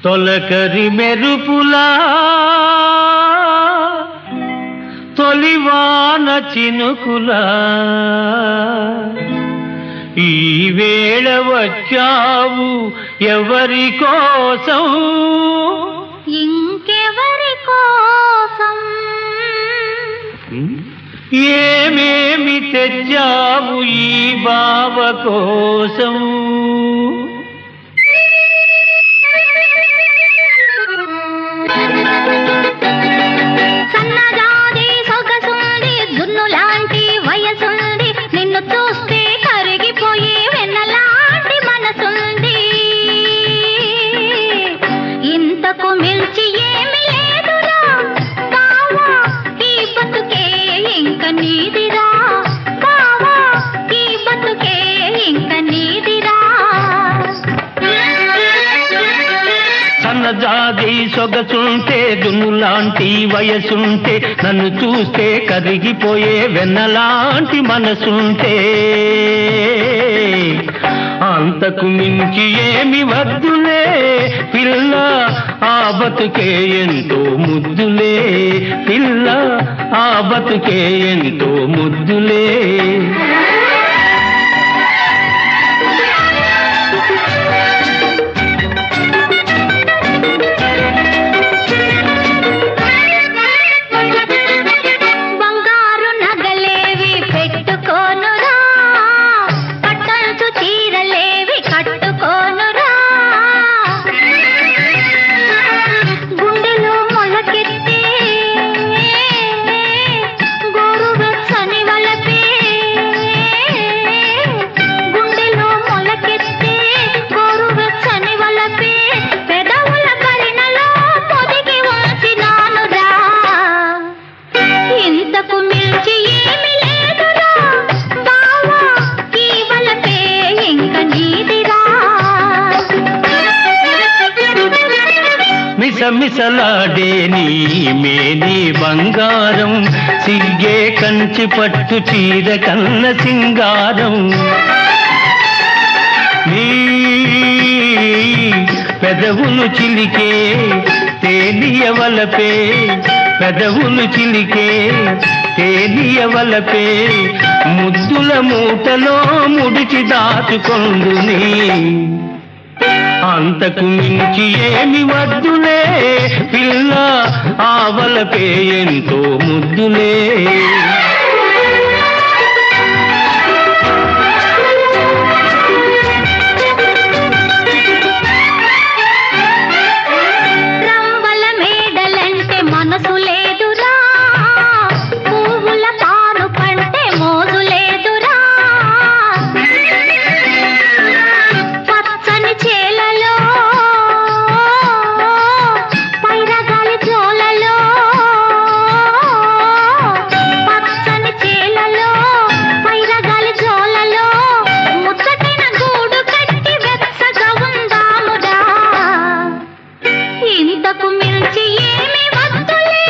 తొలకరి మెరుపులా తొలివాన చినుకులా ఈ వేళ వచ్చావు ఎవరి కోసం ఇంకెవరి కోసం ఏమేమి తెచ్చావు ఈ బావ కోసం సన్నజాది సొగసుంది దున్నులాంటి వయసుంది నిన్ను చూస్తే కరిగిపోయి వెన్నలాంటి మనసుంది ఇంతకు మించి ఏమి లేదురా బావా ఈ బతుకే ఇంక నీదిరా బావా ఈ బతుకే ఇంక నీదిరా సన్నజాది సొగసుంటే దున్నులాంటి వయసుంటే నన్ను చూస్తే కరిగిపోయే వెన్నలాంటి మనసుంటే అంతకు మించి ఏమి వద్దులే పిల్ల ఆ బతుకే ఎంతో ముద్దులే పిల్ల ఆ బతుకే ఎంతో ముద్దులే బంగారు నగలేవి పెట్టుకోనురా పట్టంచు చీరలేవి కట్టుకోనురా గుండెలో మొలకెత్తే గోరువెచ్చని వలపే గుండెలో మొలకెత్తే గోరువెచ్చని వలపే పెదవుల కరిణలో పొదిగి ఉంచినానురా ఇంతకు మించి ఏమి లేదురా బావా ఈ వలపే ఇంక నీదిరా మిసమిసలాడే నీ మేని బంగారం సిగ్గే కంచి పట్టు చీర కన్న సింగారం నీ పెదవులు చిలికే తేలియవలపే పెదవులు చిలికే తేలియవలపే ముద్దుల మూటలో ముడిచి దాచుకొందుని అంతకు మించి ఏమి వద్దులే పిల్ల ఆవలపే ఎంతో ముద్దులే రంబల మేడలంటే మనసు లేదురా పువ్వుల పాను పంటే మోజు లేదురా పచ్చని చేలలో పైరగాలి జోలలో పచ్చని చేలలో పైరగాలి జోలలో ముచ్చటిన గూడు కట్టి వెచ్చగా ఉందామురా ఇంతకు మించి ఏమి వద్దులే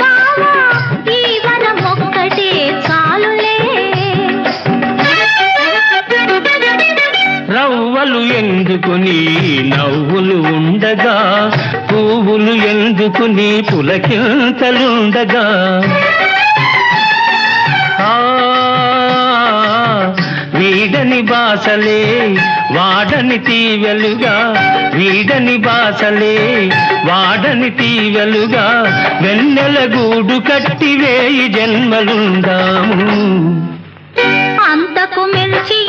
బావా ఈ వరం ఒక్కటే చాలులే రవ్వలు ఎందుకుని నవ్వులు ఉండగా పువ్వులు ఎందుకుని పులకింతలుండగా ఆ వీడని బాసలే వాడని తీవెలుగా వీడని బాసలే వాడని తీవెలుగా వెన్నెల గూడు కట్టి వేయి జన్మలుందాము అంతకు మించి